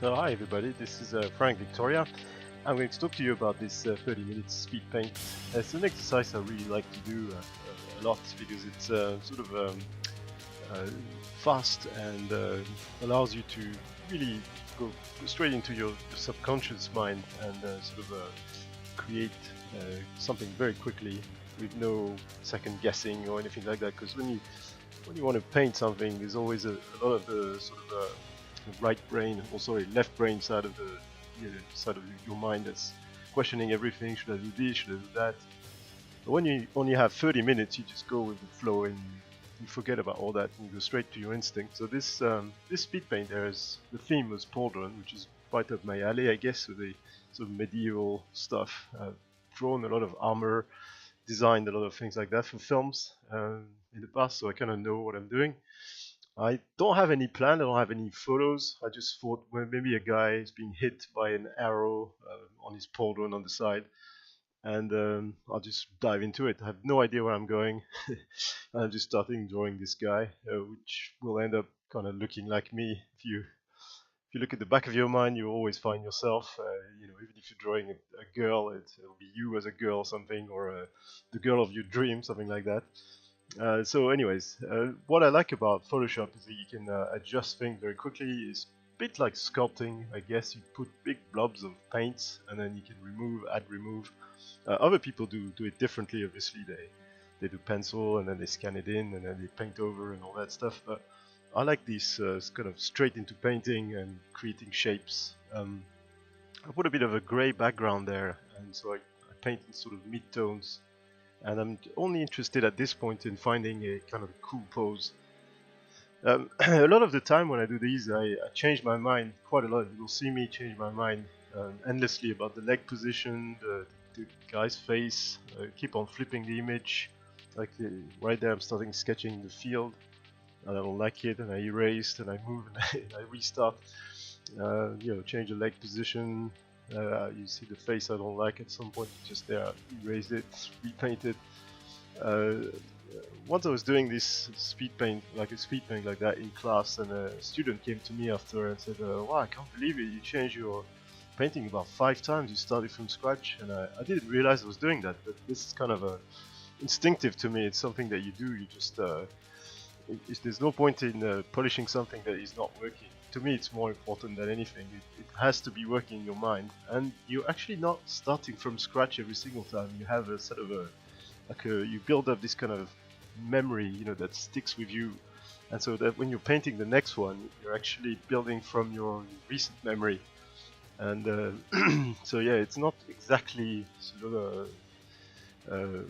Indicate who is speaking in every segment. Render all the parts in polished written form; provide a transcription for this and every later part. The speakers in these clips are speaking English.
Speaker 1: So hi everybody, this is Frank Victoria. I'm going to talk to you about this 30 minutes speed paint. It's an exercise I really like to do a lot because it's uh, fast and allows you to really go straight into your subconscious mind and create something very quickly with no second guessing or anything like that. Because when you want to paint something, there's always a lot of the right brain, or sorry, left brain side of side of your mind that's questioning everything. Should I do this? Should I do that? But when you only have 30 minutes, you just go with the flow and you forget about all that and you go straight to your instinct. So this speed paint, the theme was Pauldron, which is right up my alley, I guess, with the sort of medieval stuff. Drawn a lot of armor, designed a lot of things like that for films in the past, so I kind of know what I'm doing. I don't have any plan, I don't have any photos. I just thought, well, maybe a guy is being hit by an arrow on his pauldron on the side, and I'll just dive into it. I have no idea where I'm going. I'm just starting drawing this guy, which will end up kind of looking like me. If you look at the back of your mind, you always find yourself. Even if you're drawing a girl, it'll be you as a girl or something, or the girl of your dream, something like that. What I like about Photoshop is that you can adjust things very quickly. It's a bit like sculpting, I guess. You put big blobs of paints and then you can remove. Other people do it differently, obviously. They do pencil and then they scan it in and then they paint over and all that stuff. But I like this kind of straight into painting and creating shapes. I put a bit of a grey background there, and so I paint in sort of mid-tones. And I'm only interested at this point in finding a kind of cool pose. A lot of the time when I do these, I change my mind quite a lot. You'll see me change my mind endlessly about the leg position, the guy's face. Keep on flipping the image. Right there, I'm starting sketching the field, and I don't like it, and I erased, and I move, and I restart. Change the leg position. You see the face I don't like at some point, just there, erased it, repainted. Once I was doing this speed paint like that in class, and a student came to me after and said, wow, I can't believe it, you changed your painting about 5 times, you started from scratch. And I didn't realize I was doing that, but this is kind of instinctive to me. It's something that you do, you just there's no point in polishing something that is not working. To me, it's more important than anything. It has to be working in your mind, and you're actually not starting from scratch every single time. You have a sort of you build up this kind of memory, that sticks with you, and so that when you're painting the next one, you're actually building from your recent memory. And so yeah, it's not exactly sort of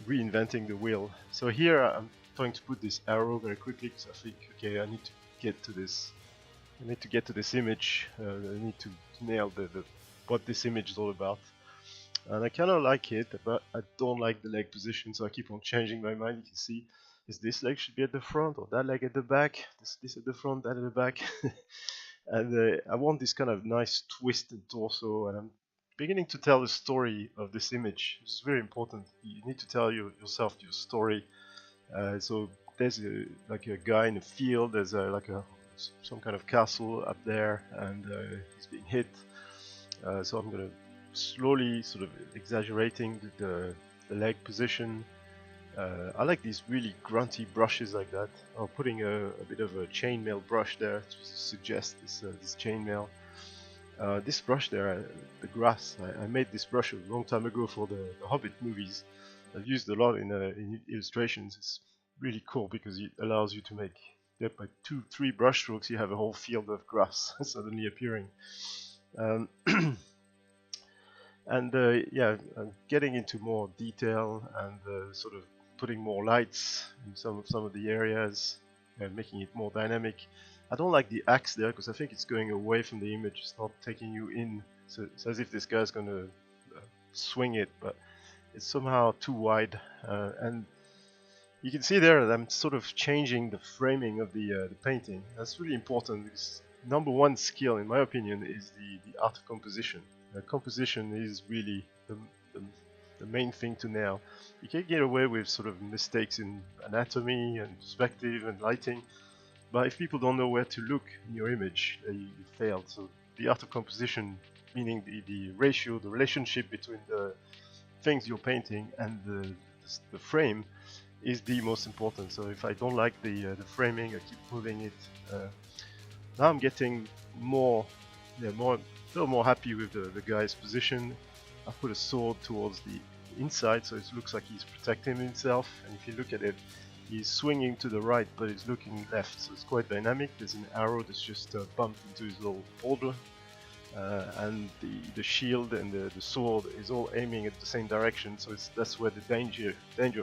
Speaker 1: reinventing the wheel. So here I'm trying to put this arrow very quickly because I think, okay, I need to get to this. I need to get to this image. I need to nail what this image is all about. And I kind of like it, but I don't like the leg position, so I keep on changing my mind. You can see, is this leg should be at the front, or that leg at the back? This at the front, that at the back. And I want this kind of nice twist and torso, and I'm beginning to tell the story of this image. It's very important. You need to tell yourself your story. So there's a guy in a field. There's some kind of castle up there, and he's being hit. So I'm gonna slowly, sort of exaggerating the leg position. I like these really grunty brushes like that. I'm putting a bit of a chainmail brush there to suggest this chainmail. This brush there, the grass, I made this brush a long time ago for the Hobbit movies. I've used a lot in illustrations. It's really cool because it allows you to make, by 2-3 brush strokes, you have a whole field of grass suddenly appearing. I'm getting into more detail and sort of putting more lights in some of the areas and making it more dynamic. I don't like the axe there because I think it's going away from the image. It's not taking you in. So it's as if this guy's going to swing it, but it's somehow too wide. And you can see there that I'm sort of changing the framing of the painting. That's really important because number one skill, in my opinion, is the art of composition. Composition is really the main thing to nail. You can get away with sort of mistakes in anatomy and perspective and lighting, but if people don't know where to look in your image, you failed. So the art of composition, meaning the ratio, the relationship between the things you're painting and the frame is the most important. So if I don't like the framing, I keep moving it. Now I'm getting more, a little more happy with the guy's position. I put a sword towards the inside, so it looks like he's protecting himself. And if you look at it, he's swinging to the right, but he's looking left, so it's quite dynamic. There's an arrow that's just bumped into his little pauldron, and the shield and the sword is all aiming at the same direction. So that's where the danger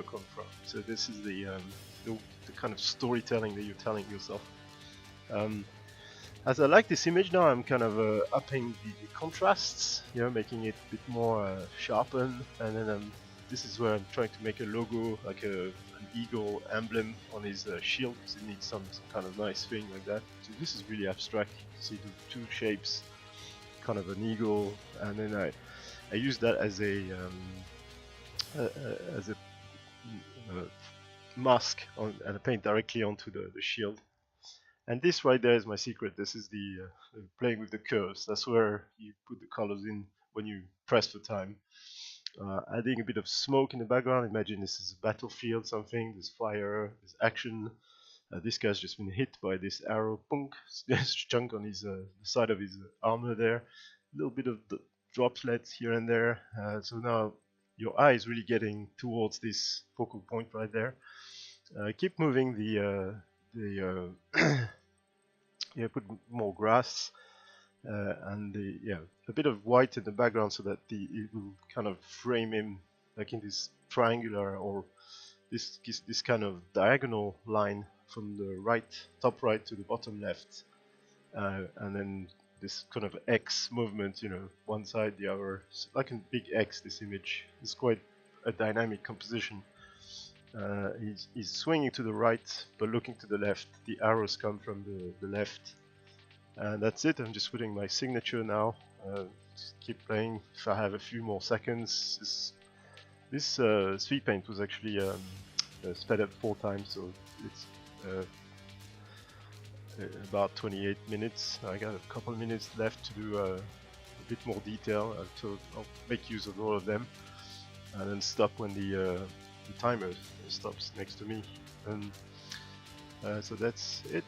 Speaker 1: comes from. So this is the kind of storytelling that you're telling yourself. As I like this image now, I'm kind of upping the contrasts, making it a bit more sharpened, and then this is where I'm trying to make a logo, like an eagle emblem on his shield, because it needs some kind of nice thing like that. So this is really abstract. So you do two shapes, kind of an eagle, and then I use that as a mask and I paint directly onto the shield. And this right there is my secret. This is the playing with the curves. That's where you put the colors in when you press for time. Adding a bit of smoke in the background. Imagine this is a battlefield, something. There's fire, there's action. This guy's just been hit by this arrow. Punk. There's a chunk on his the side of his armor there. A little bit of the droplets here and there. So now your eye is really getting towards this focal point right there. Keep moving put more grass and a bit of white in the background so that it will kind of frame him like in this triangular or this kind of diagonal line from the top right to the bottom left, and then this kind of X movement, one side, the other, it's like a big X. This image is quite a dynamic composition. He's swinging to the right, but looking to the left. The arrows come from the left. And that's it. I'm just putting my signature now. Just keep playing. If I have a few more seconds. This Spitpaint was actually sped up 4 times, so it's about 28 minutes. I got a couple minutes left to do a bit more detail. I'll make use of all of them, and then stop when the timer stops next to me. And so that's it.